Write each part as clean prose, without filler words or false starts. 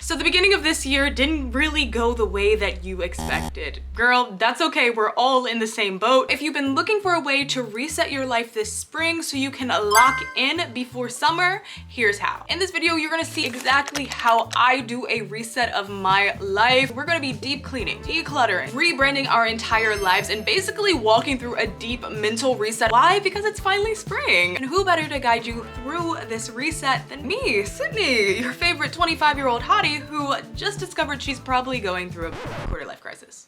So the beginning of this year didn't really go the way that you expected. Girl, that's okay, we're all in the same boat. If you've been looking for a way to reset your life this spring so you can lock in before summer, here's how. In this video, you're gonna see exactly how I do a reset of my life. We're gonna be deep cleaning, decluttering, rebranding our entire lives, and basically walking through a deep mental reset. Why? Because it's finally spring. And who better to guide you through this reset than me, Sydney, your favorite 25-year-old hottie who just discovered she's probably going through a quarter-life crisis.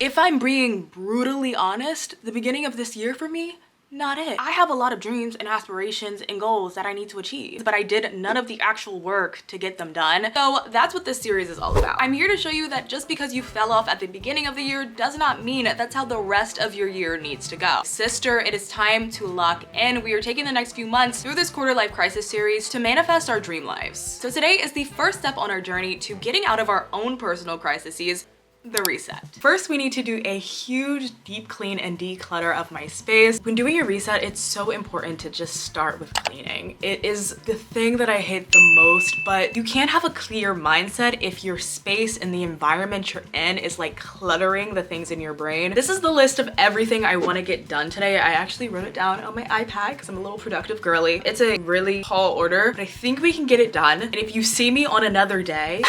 If I'm being brutally honest, the beginning of this year for me, not it. I have a lot of dreams and aspirations and goals that I need to achieve, but I did none of the actual work to get them done. So that's what this series is all about. I'm here to show you that just because you fell off at the beginning of the year does not mean that's how the rest of your year needs to go. Sister, it is time to lock in. We are taking the next few months through this quarter life crisis series to manifest our dream lives. So today is the first step on our journey to getting out of our own personal crises, the reset. First, we need to do a huge deep clean and declutter of my space. When doing a reset, it's so important to just start with cleaning. It is the thing that I hate the most, but you can't have a clear mindset if your space and the environment you're in is like cluttering the things in your brain. This is the list of everything I want to get done today. I actually wrote it down on my iPad because I'm a little productive girly. It's a really tall order, but I think we can get it done. And if you see me on another day,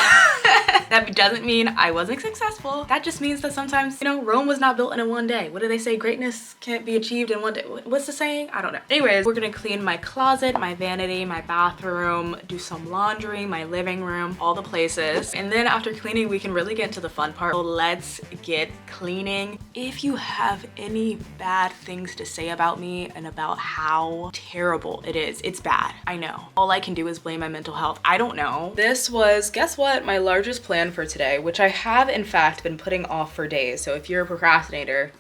that doesn't mean I wasn't successful. That just means that sometimes, you know, Rome was not built in one day. What do they say? Greatness can't be achieved in one day. What's the saying? I don't know. Anyways, we're gonna clean my closet, my vanity, my bathroom, do some laundry, my living room, all the places. And then after cleaning, we can really get into the fun part. So let's get cleaning. If you have any bad things to say about me and about how terrible it is, it's bad. I know. All I can do is blame my mental health. I don't know. This was, guess what? My largest plan for today, which I have in fact been putting off for days. So if you're a procrastinator,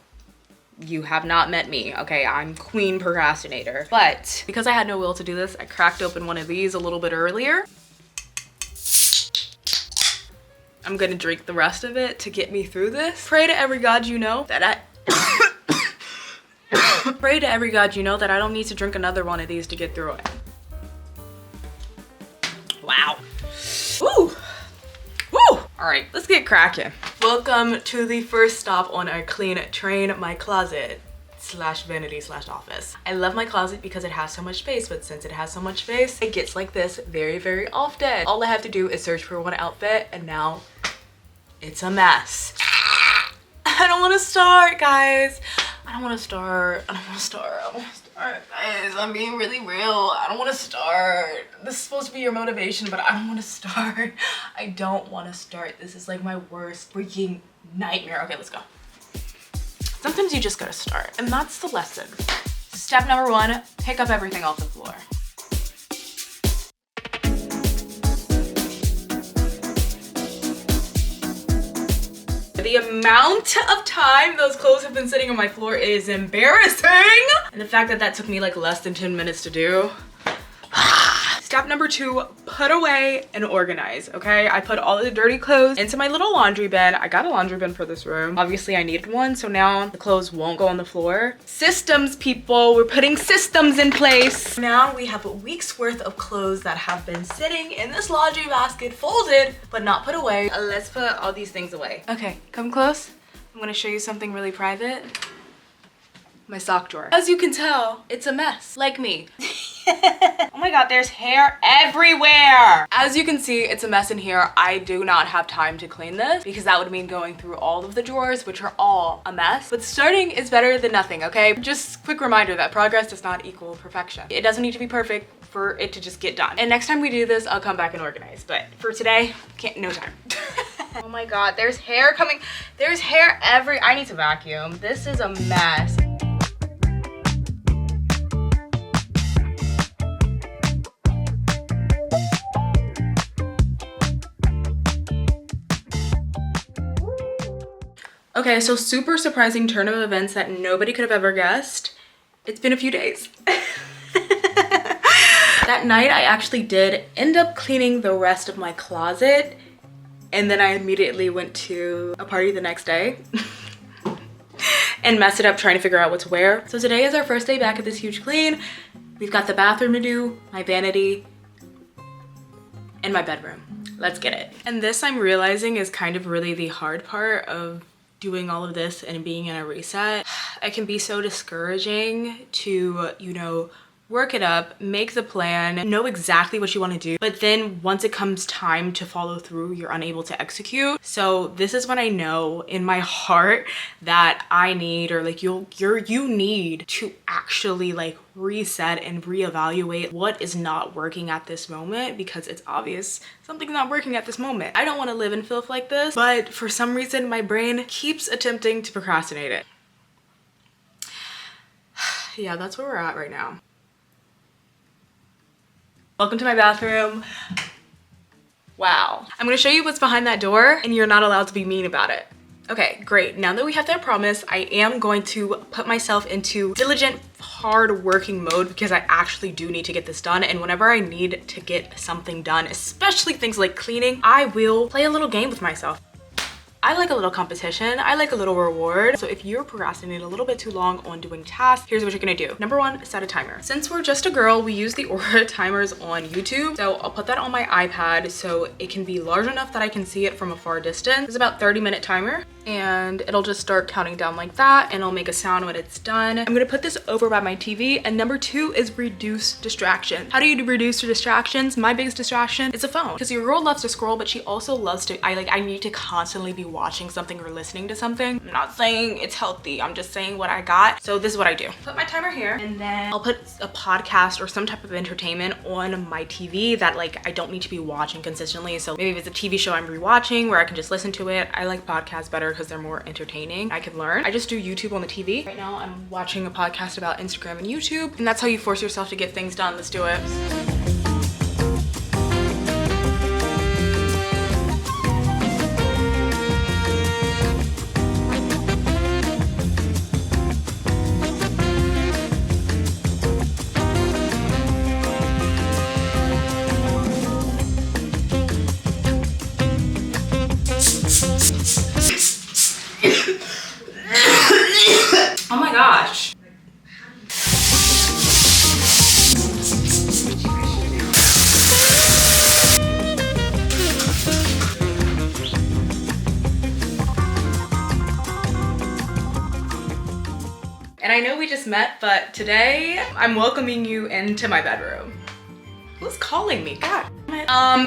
you have not met me, okay? I'm queen procrastinator. But because I had no will to do this, I cracked open one of these a little bit earlier. I'm gonna drink the rest of it to get me through this. Pray to every god you know that pray to every god you know that I don't need to drink another one of these to get through it. Wow. Ooh. Woo! All right, let's get cracking. Welcome to the first stop on our clean train, my closet slash vanity slash office. I love my closet because it has so much space, but since it has so much space, it gets like this very, very often. All I have to do is search for one outfit and now it's a mess. I don't want to start, guys. I don't want to start. Guys, I'm being really real. I don't want to start. This is supposed to be your motivation, but I don't want to start. I don't want to start. This is like my worst freaking nightmare. Okay, let's go. Sometimes you just gotta start, and that's the lesson. Step number one, pick up everything off the floor. The amount of time those clothes have been sitting on my floor is embarrassing. And the fact that that took me like less than 10 minutes to do. Step number two, put away and organize, okay? I put all of the dirty clothes into my little laundry bin. I got a laundry bin for this room. Obviously I needed one, so now the clothes won't go on the floor. Systems, people, we're putting systems in place. Now we have a week's worth of clothes that have been sitting in this laundry basket, folded, but not put away. Let's put all these things away. Okay, come close. I'm gonna show you something really private. My sock drawer. As you can tell, it's a mess, like me. Oh my god, there's hair everywhere. As you can see, it's a mess in here. I do not have time to clean this because that would mean going through all of the drawers, which are all a mess. But starting is better than nothing, okay? Just quick reminder that progress does not equal perfection. It doesn't need to be perfect for it to just get done. And next time we do this, I'll come back and organize. But for today, no time. Oh my god, there's hair coming. There's hair I need to vacuum. This is a mess. Okay, so super surprising turn of events that nobody could have ever guessed. It's been a few days. That night, I actually did end up cleaning the rest of my closet, and then I immediately went to a party the next day and messed it up trying to figure out what to wear. So today is our first day back at this huge clean. We've got the bathroom to do, my vanity, and my bedroom. Let's get it. And this, I'm realizing, is kind of really the hard part of doing all of this and being in a reset. It can be so discouraging to, you know, work it up, make the plan, know exactly what you want to do, but then once it comes time to follow through, you're unable to execute. So this is when I know in my heart that I need, or like you need to actually like reset and reevaluate what is not working at this moment, because it's obvious something's not working at this moment. I don't want to live in filth like this, but for some reason my brain keeps attempting to procrastinate it. Yeah, that's where we're at right now. Welcome to my bathroom. Wow. I'm gonna show you what's behind that door, and you're not allowed to be mean about it. Okay, great. Now that we have that promise, I am going to put myself into diligent, hard working mode, because I actually do need to get this done. And whenever I need to get something done, especially things like cleaning, I will play a little game with myself. I like a little competition. I like a little reward. So if you're procrastinating a little bit too long on doing tasks, here's what you're gonna do. Number one, set a timer. Since we're just a girl, we use the Aura timers on YouTube. So I'll put that on my iPad so it can be large enough that I can see it from a far distance. It's about 30-minute timer, and it'll just start counting down like that, and it'll make a sound when it's done. I'm gonna put this over by my TV. And number two is reduce distractions. How do you reduce distractions? My biggest distraction is a phone, because your girl loves to scroll, but she also loves to, I need to constantly be watching something or listening to something. I'm not saying it's healthy, I'm just saying what I got. So this is what I do. Put my timer here, and then I'll put a podcast or some type of entertainment on my TV that like I don't need to be watching consistently. So maybe if it's a TV show I'm rewatching where I can just listen to it. I like podcasts better because they're more entertaining. I can learn. I just do YouTube on the TV. Right now I'm watching a podcast about Instagram and YouTube, and that's how you force yourself to get things done. Let's do it. Oh my gosh. And I know we just met, but today I'm welcoming you into my bedroom. Who's calling me? God.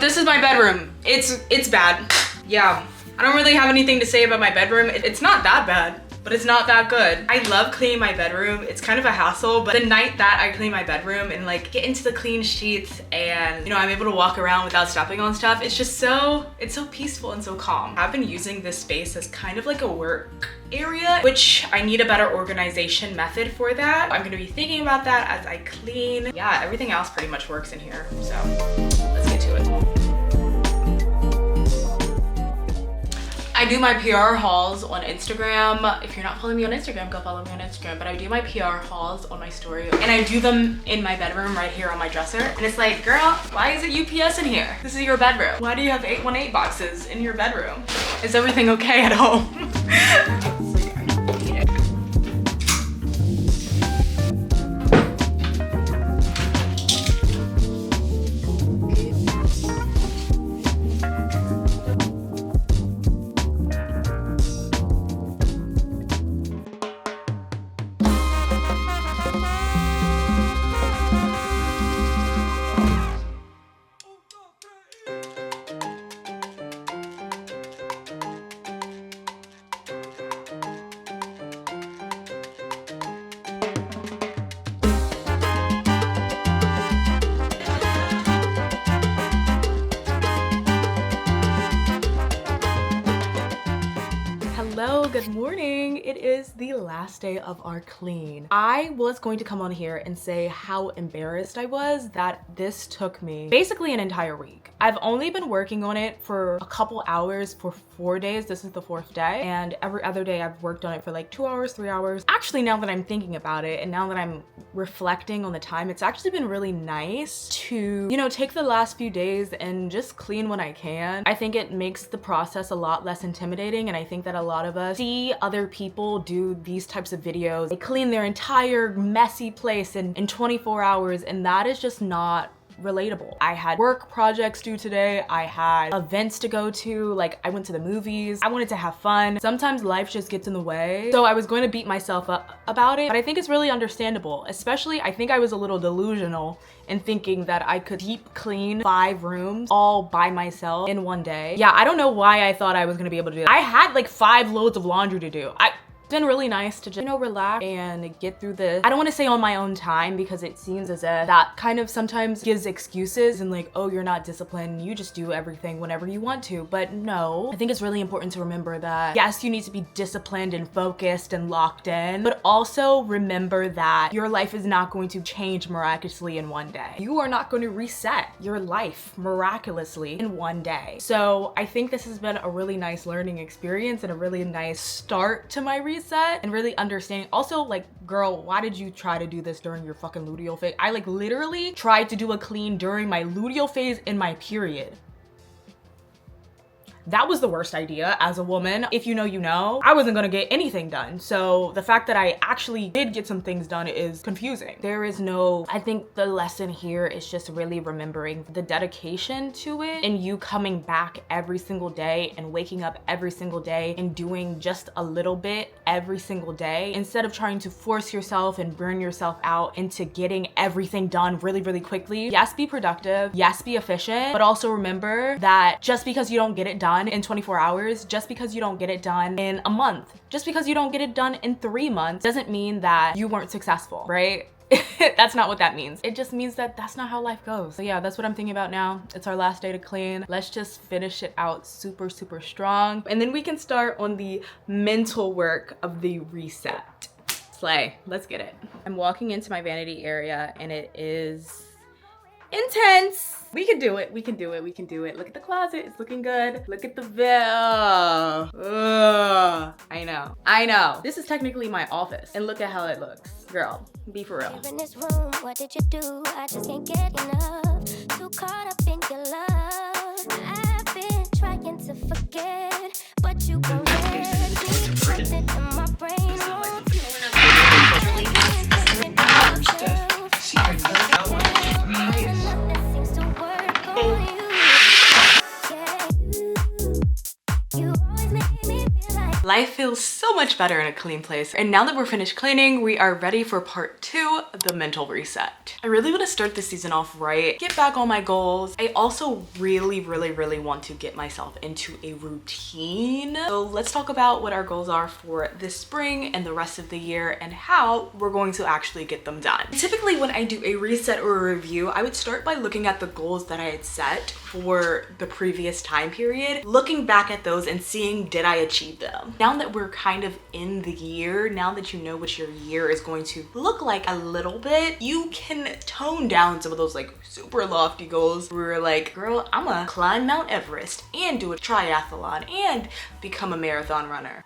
This is my bedroom. It's bad. Yeah. I don't really have anything to say about my bedroom. It's not that bad, but it's not that good. I love cleaning my bedroom. It's kind of a hassle, but the night that I clean my bedroom and like get into the clean sheets and, you know, I'm able to walk around without stepping on stuff, it's just so peaceful and so calm. I've been using this space as kind of like a work area, which I need a better organization method for that. I'm gonna be thinking about that as I clean. Yeah, everything else pretty much works in here. So let's get to it. I do my PR hauls on Instagram. If you're not following me on Instagram, go follow me on Instagram. But I do my PR hauls on my story, and I do them in my bedroom right here on my dresser. And it's like, girl, why is it UPS in here? This is your bedroom. Why do you have 818 boxes in your bedroom? Is everything okay at home? Hello, good morning. It is the last day of our clean. I was going to come on here and say how embarrassed I was that this took me basically an entire week. I've only been working on it for a couple hours for 4 days. This is the 4th day. And every other day I've worked on it for like 2 hours, 3 hours. Actually, now that I'm thinking about it and now that I'm reflecting on the time, it's actually been really nice to, you know, take the last few days and just clean when I can. I think it makes the process a lot less intimidating, and I think that a lot of us see other people do these types of videos. They clean their entire messy place in 24 hours, and that is just not relatable. I had work projects due today. I had events to go to. Like, I went to the movies. I wanted to have fun. Sometimes life just gets in the way. So I was going to beat myself up about it, but I think it's really understandable. Especially, I think I was a little delusional in thinking that I could deep clean 5 rooms all by myself in one day. Yeah, I don't know why I thought I was gonna be able to do that. I had like 5 loads of laundry to do. It's been really nice to just, you know, relax and get through this. I don't want to say on my own time because it seems as if that kind of sometimes gives excuses and like, oh, you're not disciplined, you just do everything whenever you want to. But no, I think it's really important to remember that yes, you need to be disciplined and focused and locked in, but also remember that your life is not going to change miraculously in one day. You are not going to reset your life miraculously in one day. So I think this has been a really nice learning experience and a really nice start to my reset and really understanding. Also, like, girl, why did you try to do this during your fucking luteal phase? I like literally tried to do a clean during my luteal phase in my period. That was the worst idea as a woman. If you know, you know. I wasn't gonna get anything done. So the fact that I actually did get some things done is confusing. There is no, I think the lesson here is just really remembering the dedication to it and you coming back every single day and waking up every single day and doing just a little bit every single day instead of trying to force yourself and burn yourself out into getting everything done really, really quickly. Yes, be productive. Yes, be efficient, but also remember that just because you don't get it done in 24 hours, just because you don't get it done in a month, just because you don't get it done in 3 months doesn't mean that you weren't successful, right? That's not what that means. It just means that that's not how life goes. So yeah, that's what I'm thinking about now. It's our last day to clean. Let's just finish it out super, super strong. And then we can start on the mental work of the reset. Slay, let's get it. I'm walking into my vanity area and it is intense. We can do it, we can do it, we can do it. Look at the closet, it's looking good. Look at the bill. Ugh. I know. This is technically my office and look at how it looks. Girl, be for real. In this room, what did you do? I just can't get enough. Too caught up in your love. I've been trying to forget, but you gon' let me put it in my brain. Life feels so much better in a clean place. And now that we're finished cleaning, we are ready for part 2, the mental reset. I really want to start this season off right, get back on my goals. I also really want to get myself into a routine. So let's talk about what our goals are for this spring and the rest of the year and how we're going to actually get them done. Typically when I do a reset or a review, I would start by looking at the goals that I had set for the previous time period, looking back at those and seeing, did I achieve them? Now that we're kind of in the year, now that you know what your year is going to look like a little bit, you can tone down some of those like super lofty goals where you're like, girl, I'm gonna climb Mount Everest and do a triathlon and become a marathon runner.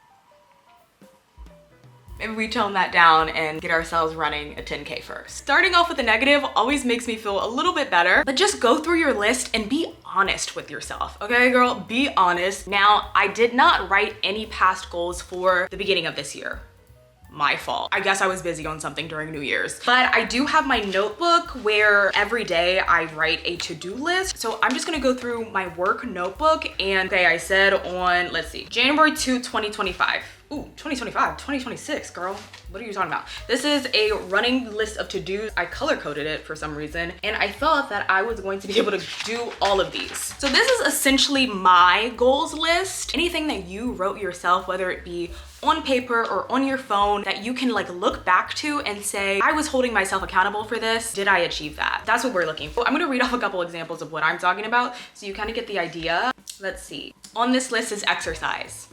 Maybe we tone that down and get ourselves running a 10K first. Starting off with a negative always makes me feel a little bit better, but just go through your list and be honest with yourself. Okay, girl, be honest. Now, I did not write any past goals for the beginning of this year. My fault. I guess I was busy on something during New Year's. But I do have my notebook where every day I write a to-do list. So I'm just gonna go through my work notebook and okay, I said on, let's see, January 2, 2025. Ooh, 2025, 2026, girl. What are you talking about? This is a running list of to-dos. I color-coded it for some reason, and I thought that I was going to be able to do all of these. So this is essentially my goals list. Anything that you wrote yourself, whether it be on paper or on your phone, that you can like look back to and say, I was holding myself accountable for this. Did I achieve that? That's what we're looking for. I'm gonna read off a couple examples of what I'm talking about so you kind of get the idea. Let's see. On this list is exercise.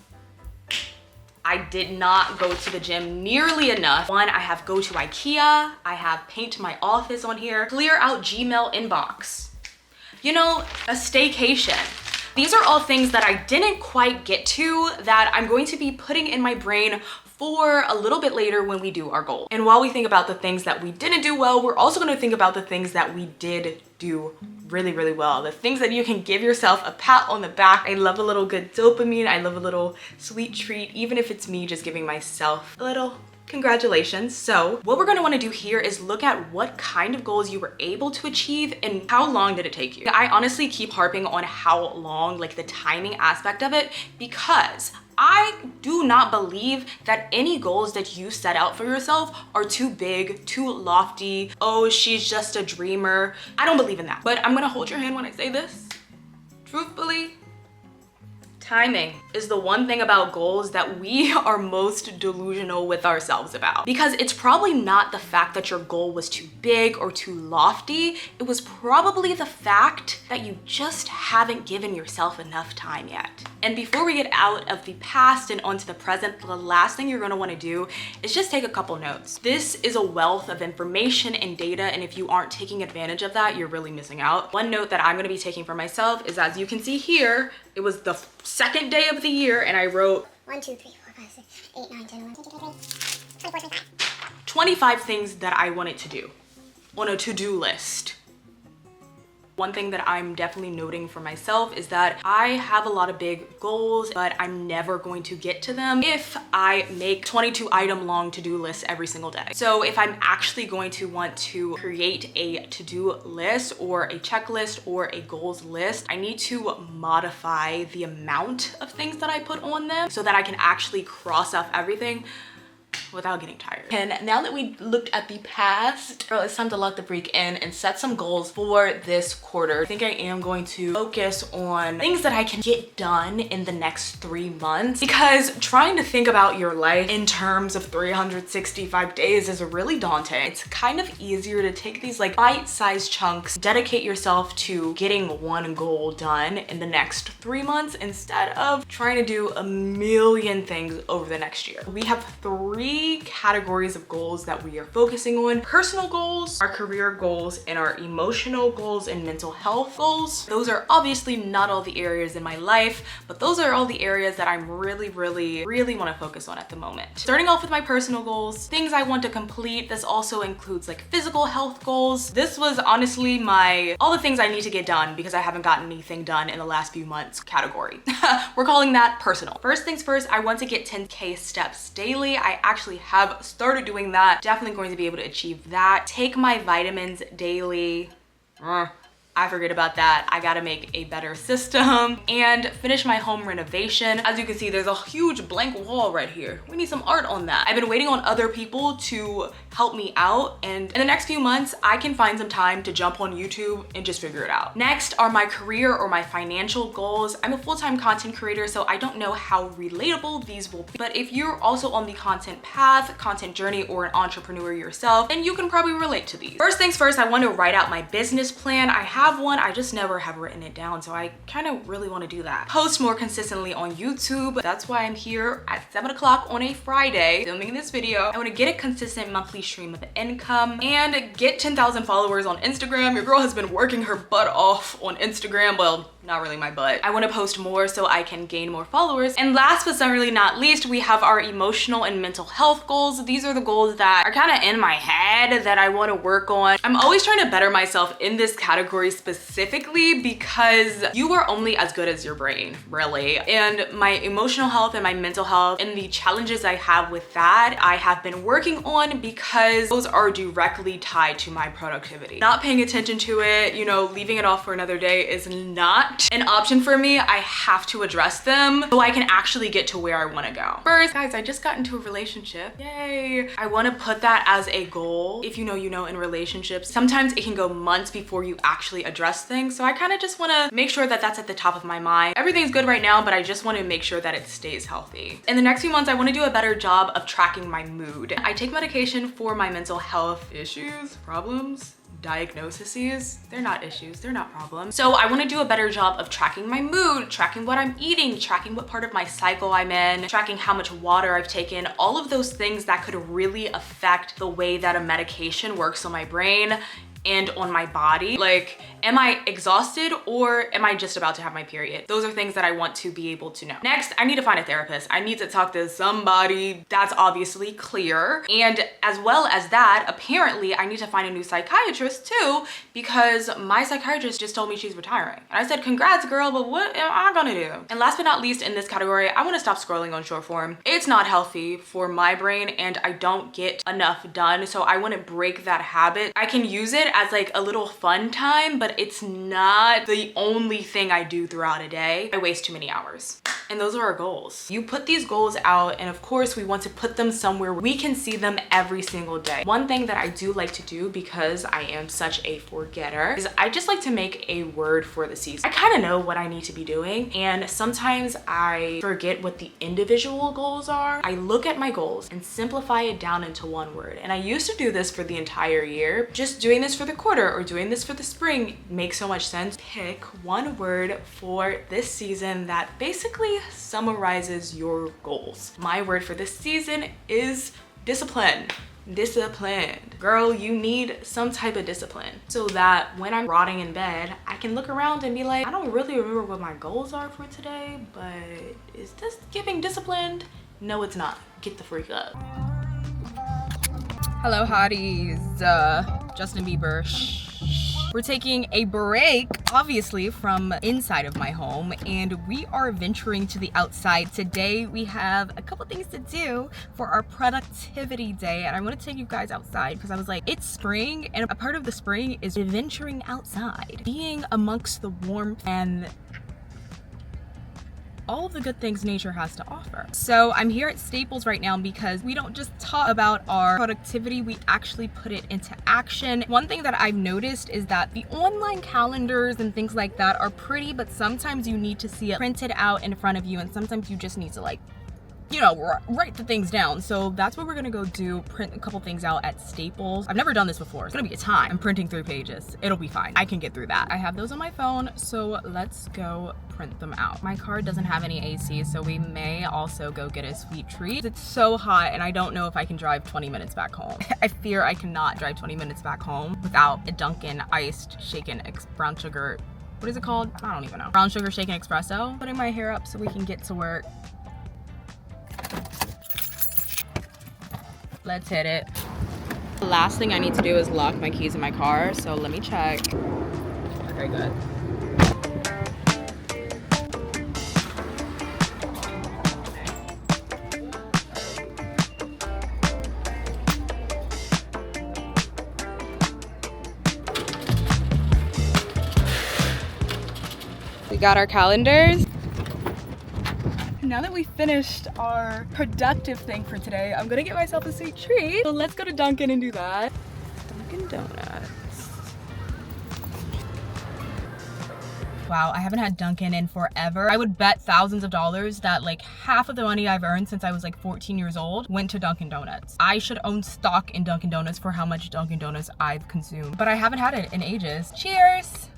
I did not go to the gym nearly enough. One, I have go to IKEA. I have paint my office on here. Clear out Gmail inbox. You know, a staycation. These are all things that I didn't quite get to that I'm going to be putting in my brain for a little bit later when we do our goal. And while we think about the things that we didn't do well, we're also gonna think about the things that we did do really well. The things that you can give yourself a pat on the back. I love a little good dopamine. I love a little sweet treat, even if it's me just giving myself a little Congratulations. So what we're gonna wanna do here is look at what kind of goals you were able to achieve and how long did it take you. I honestly keep harping on how long, like the timing aspect of it, because I do not believe that any goals that you set out for yourself are too big, too lofty. Oh, she's just a dreamer. I don't believe in that. But I'm gonna hold your hand when I say this. Truthfully, timing is the one thing about goals that we are most delusional with ourselves about. Because it's probably not the fact that your goal was too big or too lofty. It was probably the fact that you just haven't given yourself enough time yet. And before we get out of the past and onto the present, the last thing you're gonna wanna do is just take a couple notes. This is a wealth of information and data, and if you aren't taking advantage of that, you're really missing out. One note that I'm gonna be taking for myself is, as you can see here, it was the second day of the year, and I wrote 1, 2, 3, 4, 5, 6, 8, 9, 10, 11, 12, 13, 14, 25. 25 things that I wanted to do on a to-do list. One thing that I'm definitely noting for myself is that I have a lot of big goals, but I'm never going to get to them if I make 22 item long to-do lists every single day. So if I'm actually going to want to create a to-do list or a checklist or a goals list, I need to modify the amount of things that I put on them so that I can actually cross off everything without getting tired. And now that we looked at the past, girl, it's time to lock the freak in and set some goals for this quarter. I think I am going to focus on things that I can get done in the next 3 months, because trying to think about your life in terms of 365 days is really daunting. It's kind of easier to take these like bite-sized chunks, dedicate yourself to getting one goal done in the next 3 months instead of trying to do a million things over the next year. We have 3 categories of goals that we are focusing on: personal goals, our career goals, and our emotional goals and mental health goals. Those are obviously not all the areas in my life, but those are all the areas that I'm really want to focus on at the moment. Starting off with my personal goals, things I want to complete. This also includes like physical health goals. This was honestly all the things I need to get done because I haven't gotten anything done in the last few months category. We're calling that personal. First things first, I want to get 10K steps daily. I actually have started doing that. Definitely going to be able to achieve that. Take my vitamins daily. I forget about that. I gotta make a better system and finish my home renovation. As you can see, there's a huge blank wall right here. We need some art on that. I've been waiting on other people to help me out, and in the next few months, I can find some time to jump on YouTube and just figure it out. Next are my career or my financial goals. I'm a full-time content creator, so I don't know how relatable these will be, but if you're also on the content path, content journey, or an entrepreneur yourself, then you can probably relate to these. First things first, I want to write out my business plan. I have one, I just never have written it down, so I kind of really want to do that. Post more consistently on YouTube. That's why I'm here at 7 o'clock on a Friday filming this video. I want to get a consistent monthly stream of income and get 10,000 followers on Instagram. Your girl has been working her butt off on Instagram. Well, not really my butt. I want to post more so I can gain more followers. And last but certainly not least, we have our emotional and mental health goals. These are the goals that are kind of in my head that I want to work on. I'm always trying to better myself in this category specifically because you are only as good as your brain, really. And my emotional health and my mental health and the challenges I have with that, I have been working on because those are directly tied to my productivity. Not paying attention to it, you know, leaving it off for another day is not an option for me. I have to address them so I can actually get to where I want to go. First, guys, I just got into a relationship. Yay. I want to put that as a goal. If you know, you know, in relationships, sometimes it can go months before you actually address things. So I kind of just want to make sure that that's at the top of my mind. Everything's good right now, but I just want to make sure that it stays healthy. In the next few months, I want to do a better job of tracking my mood. I take medication for my mental health issues, problems, diagnoses. They're not issues, they're not problems. So I want to do a better job of tracking my mood, tracking what I'm eating, tracking what part of my cycle I'm in, tracking how much water I've taken, all of those things that could really affect the way that a medication works on my brain and on my body. Like, Am I exhausted or am I just about to have my period? Those are things that I want to be able to know. Next, I need to find a therapist. I need to talk to somebody. That's obviously clear. And as well as that, apparently I need to find a new psychiatrist too, because my psychiatrist just told me she's retiring. And I said, congrats girl, but what am I gonna do? And last but not least in this category, I wanna stop scrolling on short form. It's not healthy for my brain and I don't get enough done. So I wanna break that habit. I can use it as like a little fun time, but it's not the only thing I do throughout a day. I waste too many hours. And those are our goals. You put these goals out and of course we want to put them somewhere we can see them every single day. One thing that I do like to do because I am such a forgetter is I just like to make a word for the season. I kind of know what I need to be doing and sometimes I forget what the individual goals are. I look at my goals and simplify it down into one word. And I used to do this for the entire year. Just doing this for the quarter or doing this for the spring makes so much sense. Pick one word for this season that basically summarizes your goals. My word for this season is discipline. Disciplined. Girl, you need some type of discipline so that when I'm rotting in bed, I can look around and be like, I don't really remember what my goals are for today, but is this giving disciplined? No, it's not. Get the freak up. Hello, hotties. Justin Bieber. We're taking a break, obviously, from inside of my home, and we are venturing to the outside. Today, we have a couple things to do for our productivity day, and I want to take you guys outside because I was like, it's spring, and a part of the spring is venturing outside, being amongst the warmth and all of the good things nature has to offer. So I'm here at Staples right now because we don't just talk about our productivity, we actually put it into action. One thing that I've noticed is that the online calendars and things like that are pretty, but sometimes you need to see it printed out in front of you and sometimes you just need to like, you know, write the things down. So that's what we're gonna go do, print a couple things out at Staples. I've never done this before. It's gonna be a time. I'm printing 3 pages. It'll be fine. I can get through that. I have those on my phone, so let's go print them out. My car doesn't have any AC, so we may also go get a sweet treat. It's so hot and I don't know if I can drive 20 minutes back home. I fear I cannot drive 20 minutes back home without a Dunkin' iced shaken brown sugar. What is it called? I don't even know. Brown sugar shaken espresso. Putting my hair up so we can get to work. Let's hit it. The last thing I need to do is lock my keys in my car, so let me check. Okay, good. We got our calendars. Now that we finished our productive thing for today, I'm gonna get myself a sweet treat. So let's go to Dunkin' and do that. Dunkin' Donuts. Wow, I haven't had Dunkin' in forever. I would bet thousands of dollars that like half of the money I've earned since I was like 14 years old went to Dunkin' Donuts. I should own stock in Dunkin' Donuts for how much Dunkin' Donuts I've consumed, but I haven't had it in ages. Cheers.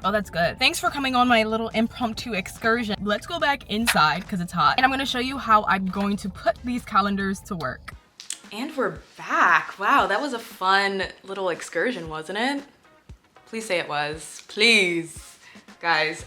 Oh, that's good. Thanks for coming on my little impromptu excursion. Let's go back inside because it's hot. And I'm gonna show you how I'm going to put these calendars to work. And we're back. Wow, that was a fun little excursion, wasn't it? Please say it was. Please, guys.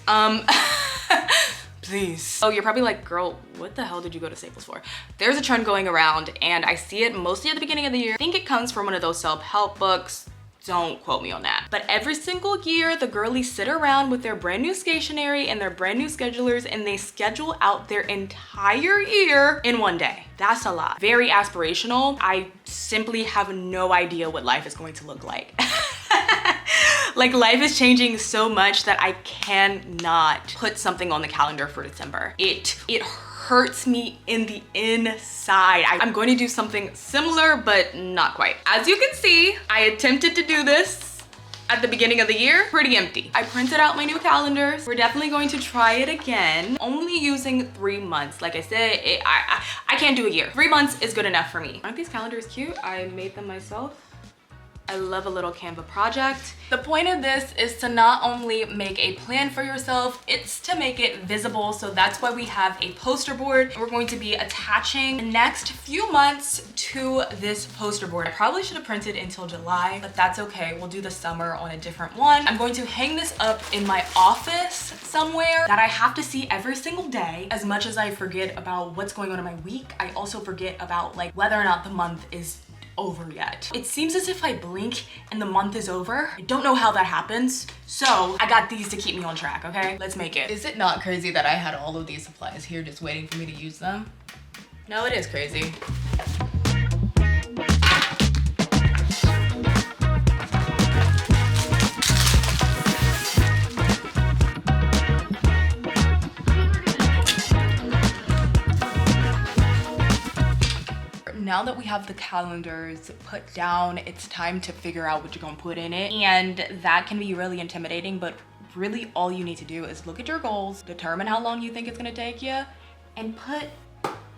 Please. Oh, you're probably like, girl, what the hell did you go to Staples for? There's a trend going around and I see it mostly at the beginning of the year. I think it comes from one of those self-help books. Don't quote me on that. But every single year, the girlies sit around with their brand new stationery and their brand new schedulers and they schedule out their entire year in one day. That's a lot. Very aspirational. I simply have no idea what life is going to look like. Like life is changing so much that I cannot put something on the calendar for December. It hurts me in the inside. I'm going to do something similar, but not quite. As you can see, I attempted to do this at the beginning of the year, pretty empty. I printed out my new calendars. We're definitely going to try it again, only using 3 months. Like I said, I can't do a year. 3 months is good enough for me. Aren't these calendars cute? I made them myself. I love a little Canva project. The point of this is to not only make a plan for yourself, it's to make it visible. So that's why we have a poster board. We're going to be attaching the next few months to this poster board. I probably should have printed until July, but that's okay. We'll do the summer on a different one. I'm going to hang this up in my office somewhere that I have to see every single day. As much as I forget about what's going on in my week, I also forget about like whether or not the month is over yet. It seems as if I blink and the month is over. I don't know how that happens. So I got these to keep me on track, okay? Let's make it. Is it not crazy that I had all of these supplies here just waiting for me to use them? No, it is crazy. Now that we have the calendars put down, it's time to figure out what you're gonna put in it. And that can be really intimidating, but really all you need to do is look at your goals, determine how long you think it's gonna take you, and put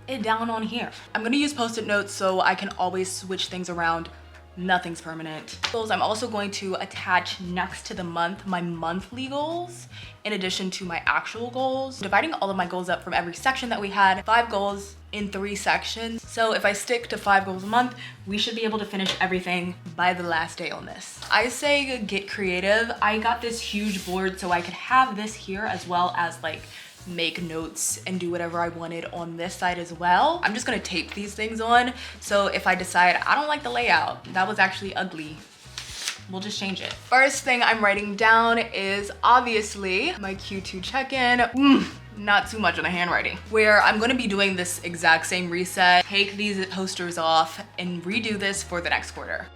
it down on here. I'm gonna use Post-it notes so I can always switch things around. Nothing's permanent. Goals, I'm also going to attach next to the month my monthly goals in addition to my actual goals. Dividing all of my goals up from every section that we had, 5 goals in 3 sections. So if I stick to 5 goals a month, we should be able to finish everything by the last day on this. I say get creative. I got this huge board so I could have this here as well as like make notes and do whatever I wanted on this side as well. I'm just gonna tape these things on. So if I decide I don't like the layout, that was actually ugly, we'll just change it. First thing I'm writing down is obviously my Q2 check-in. Not too much on the handwriting, where I'm gonna be doing this exact same reset, take these posters off and redo this for the next quarter.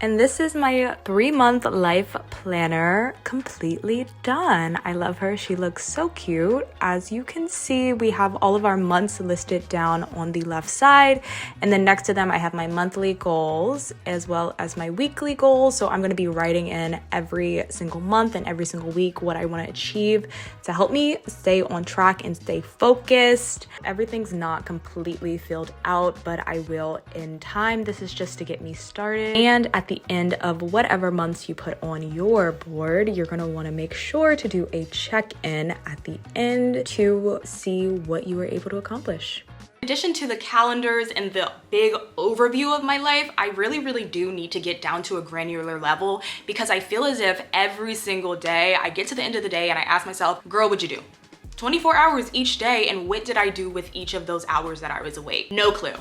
And this is my 3-month life planner completely done. I love her. She looks so cute. As you can see, we have all of our months listed down on the left side. And then next to them, I have my monthly goals as well as my weekly goals. So I'm going to be writing in every single month and every single week what I want to achieve to help me stay on track and stay focused. Everything's not completely filled out, but I will in time. This is just to get me started. And at the end of whatever months you put on your board, you're gonna wanna make sure to do a check-in at the end to see what you were able to accomplish. In addition to the calendars and the big overview of my life, I really do need to get down to a granular level because I feel as if every single day I get to the end of the day and I ask myself, girl, what'd you do? 24 hours each day, and what did I do with each of those hours that I was awake? No clue.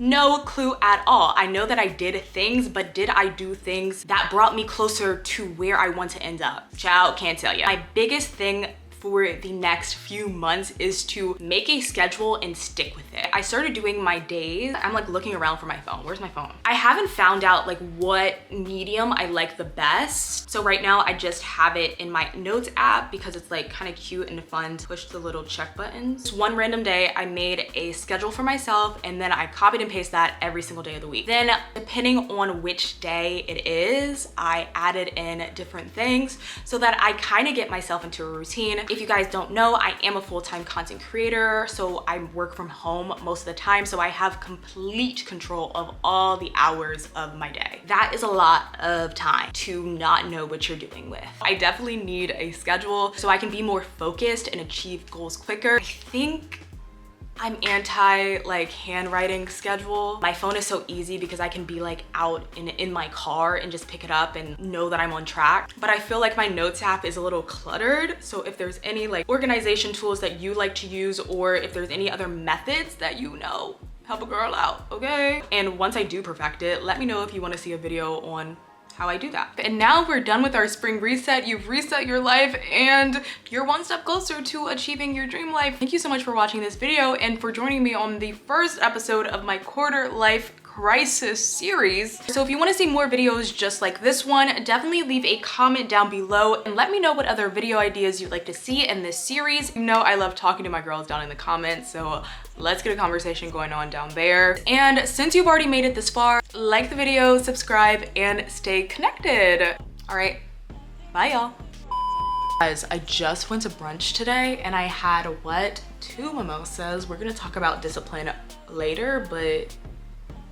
No clue at all. I know that I did things, but did I do things that brought me closer to where I want to end up? Child, can't tell you. My biggest thing for the next few months is to make a schedule and stick with it. I started doing my days. I'm like looking around for my phone. Where's my phone? I haven't found out like what medium I like the best. So right now I just have it in my notes app because it's like kind of cute and fun to push the little check buttons. One random day I made a schedule for myself and then I copied and pasted that every single day of the week. Then depending on which day it is, I added in different things so that I kind of get myself into a routine. If you guys don't know, I am a full-time content creator, so I work from home most of the time, so I have complete control of all the hours of my day. That is a lot of time to not know what you're doing with. I definitely need a schedule so I can be more focused and achieve goals quicker. I think I'm anti like handwriting schedule. My phone is so easy because I can be like out in my car and just pick it up and know that I'm on track. But I feel like my notes app is a little cluttered. So if there's any like organization tools that you like to use, or if there's any other methods that you know, help a girl out, okay? And once I do perfect it, let me know if you want to see a video on how I do that. And now we're done with our spring reset. You've reset your life and you're one step closer to achieving your dream life. Thank you so much for watching this video and for joining me on the first episode of my quarter life crisis series. So if you want to see more videos just like this one, definitely leave a comment down below and let me know what other video ideas you'd like to see in this series. You know I love talking to my girls down in the comments, so let's get a conversation going on down there. And since you've already made it this far, like the video, subscribe, and stay connected. All right, bye y'all. Guys, I just went to brunch today and I had what? 2 mimosas. We're gonna talk about discipline later, but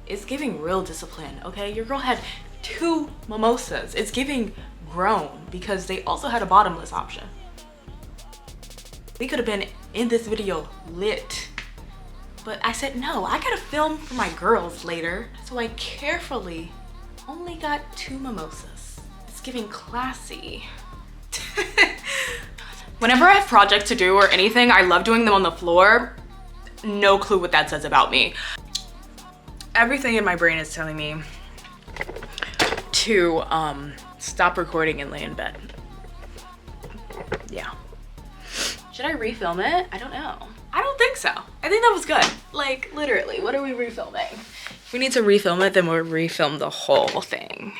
It's giving real discipline, okay? Your girl had 2 mimosas. It's giving grown because they also had a bottomless option. We could have been in this video lit, but I said no, I gotta film for my girls later. So I carefully only got 2 mimosas. It's giving classy. Whenever I have projects to do or anything, I love doing them on the floor. No clue what that says about me. Everything in my brain is telling me to stop recording and lay in bed. Yeah. Should I refilm it? I don't know. I don't think so. I think that was good. Like, literally, what are we refilming? If we need to refilm it, then we'll refilm the whole thing.